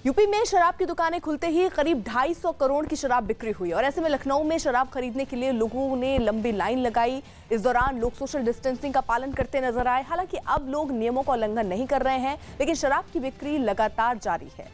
UP में शराब की दुकानें खुलते ही करीब 250 करोड़ की शराब बिक्री हुई और ऐसे में लखनऊ में शराब खरीदने के लिए लोगों ने लंबी लाइन लगाई। इस दौरान लोग सोशल डिस्टेंसिंग का पालन करते नजर आए। हालांकि अब लोग नियमों का उल्लंघन नहीं कर रहे हैं, लेकिन शराब की बिक्री लगातार जारी है।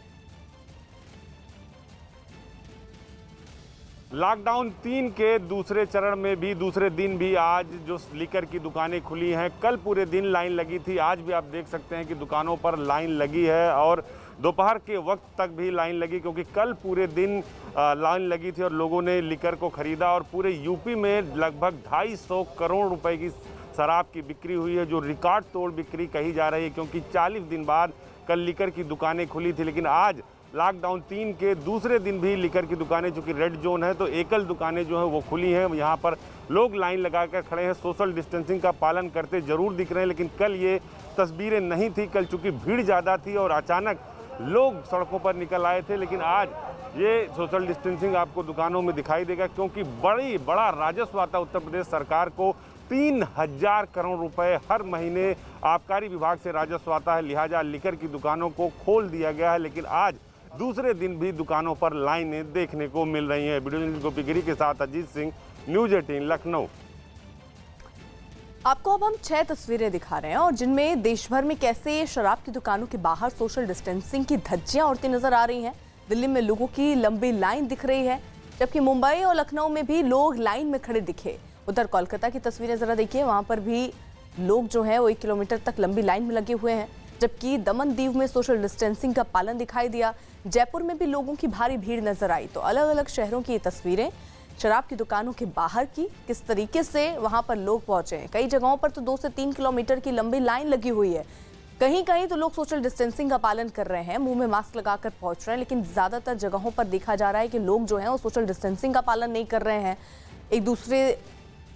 लॉकडाउन 3 के दूसरे चरण में भी दूसरे दिन भी आज जो लीकर की दुकानें खुली हैं, कल पूरे दिन लाइन लगी थी। आज भी आप देख सकते हैं कि दुकानों पर लाइन लगी है और दोपहर के वक्त तक भी लाइन लगी, क्योंकि कल पूरे दिन लाइन लगी थी और लोगों ने लीकर को खरीदा। और पूरे यूपी में लगभग 250 करोड़ रुपए की शराब की बिक्री हुई है, जो रिकॉर्ड तोड़ बिक्री कही जा रही है, क्योंकि 40 दिन बाद कल लीकर की दुकानें खुली थी। लेकिन आज लॉकडाउन 3 के दूसरे दिन भी लीकर की दुकानें, चूँकि रेड जोन है तो एकल दुकानें जो हैं वो खुली हैं। यहाँ पर लोग लाइन लगाकर खड़े हैं, सोशल डिस्टेंसिंग का पालन करते जरूर दिख रहे हैं। लेकिन कल ये तस्वीरें नहीं थी, कल चूँकि भीड़ ज़्यादा थी और अचानक लोग सड़कों पर निकल आए थे। लेकिन आज ये सोशल डिस्टेंसिंग आपको दुकानों में दिखाई देगा, क्योंकि बड़ा राजस्व आता उत्तर प्रदेश सरकार को। 3000 करोड़ रुपए हर महीने आबकारी विभाग से राजस्व आता है, लिहाजा लीकर की दुकानों को खोल दिया गया है। लेकिन आज दूसरे दिन भी दुकानों पर लाइनें देखने को मिल रही हैं। वीडियो जर्नलिस्ट गोपी गिरी के साथ अजीत सिंह, न्यूज़ 18 लखनऊ। आपको अब हम 6 तस्वीरें दिखा रहे हैं और जिनमें देश भर में कैसे शराब की दुकानों के बाहर सोशल डिस्टेंसिंग की धज्जियां उड़ती नजर आ रही हैं। दिल्ली में लोगों की लंबी लाइन दिख रही है, जबकि मुंबई और लखनऊ में भी लोग लाइन में खड़े दिखे। उधर कोलकाता की तस्वीरें जरा देखिए, वहां पर भी लोग जो है वो 1 किलोमीटर तक लंबी लाइन में लगे हुए हैं। जबकि दमन दीव में सोशल डिस्टेंसिंग का पालन दिखाई दिया। जयपुर में भी लोगों की भारी भीड़ नजर आई। तो अलग अलग शहरों की ये तस्वीरें शराब की दुकानों के बाहर की, किस तरीके से वहां पर लोग पहुंचे हैं। कई जगहों पर तो 2 से 3 किलोमीटर की लंबी लाइन लगी हुई है। कहीं कहीं तो लोग सोशल डिस्टेंसिंग का पालन कर रहे हैं, मुंह में मास्क लगाकर पहुंच रहे हैं। लेकिन ज्यादातर जगहों पर देखा जा रहा है कि लोग जो है वो सोशल डिस्टेंसिंग का पालन नहीं कर रहे हैं। एक दूसरे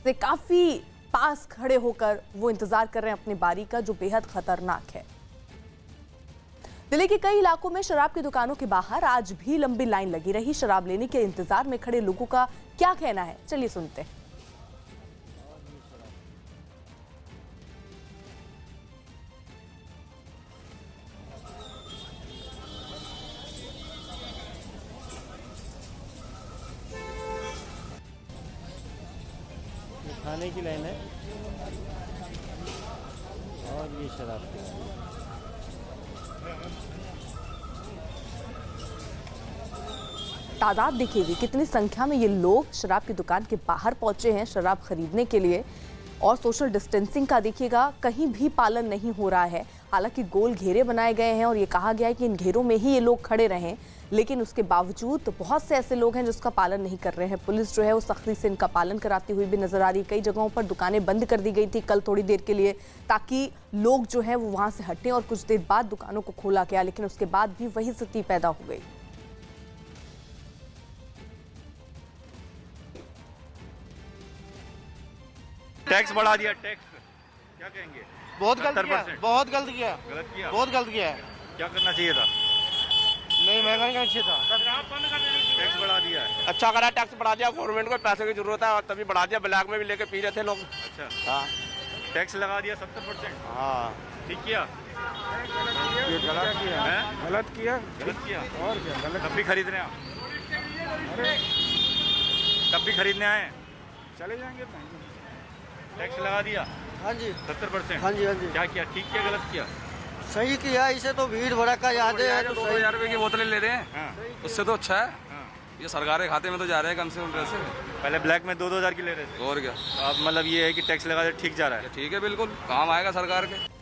से काफी पास खड़े होकर वो इंतजार कर रहे हैं अपनी बारी का, जो बेहद खतरनाक है। दिल्ली के कई इलाकों में शराब की दुकानों के बाहर आज भी लंबी लाइन लगी रही। शराब लेने के इंतजार में खड़े लोगों का क्या कहना है, चलिए सुनते हैं। खाने की लाइन है और ये शराब की लाइन है। तादाद देखिए कितनी संख्या में ये लोग शराब की दुकान के बाहर पहुंचे हैं शराब खरीदने के लिए। और सोशल डिस्टेंसिंग का देखिएगा कहीं भी पालन नहीं हो रहा है। हालांकि गोल घेरे बनाए गए हैं और ये कहा गया है कि इन घेरों में ही ये लोग खड़े रहें, लेकिन उसके बावजूद तो बहुत से ऐसे लोग हैं जिसका पालन नहीं कर रहे हैं। पुलिस जो है वो सख्ती से इनका पालन कराती हुई भी नजर आ रही है। कई जगहों पर दुकानें बंद कर दी गई थी कल थोड़ी देर के लिए, ताकि लोग जो है वो वहां से हटें और कुछ देर बाद दुकानों को खोला गया। लेकिन उसके बाद भी वही स्थिति पैदा हो गई। टैक्स बढ़ा दिया, टैक्स क्या कहेंगे? बहुत गलत किया, बहुत गलत किया, गलत किया, बहुत गलत किया। क्या करना चाहिए था? नहीं, महंगा नहीं करना चाहिए था। टैक्स बढ़ा दिया है। अच्छा करा, टैक्स बढ़ा दिया। गवर्नमेंट को पैसे की जरूरत है और तभी बढ़ा दिया। ब्लैक में भी लेके पी रहे थे लोग। अच्छा, हाँ, टैक्स लगा दिया 70%। हाँ, ठीक किया, ये गलत किया, गलत किया, गलत किया। और क्या गलत? तब भी खरीद रहे हैं आप? तब भी खरीदने आए? चले जाएंगे। टैक्स लगा दिया हाँ जी, 70%। हाँ जी, हाँ जी। क्या किया, ठीक किया, गलत किया? सही किया। इसे तो भीड़ भड़का याद है तो 2000 रुपए की बोतलें ले रहे हैं, हाँ, उससे तो अच्छा है। हाँ। ये सरकार के खाते में तो जा रहे हैं कम से कम पैसे। पहले ब्लैक में 2-2 हज़ार की ले रहे थे, और क्या, अब मतलब ये है कि टैक्स लगा दिया, ठीक जा रहा है। ठीक है, बिल्कुल काम आएगा सरकार के।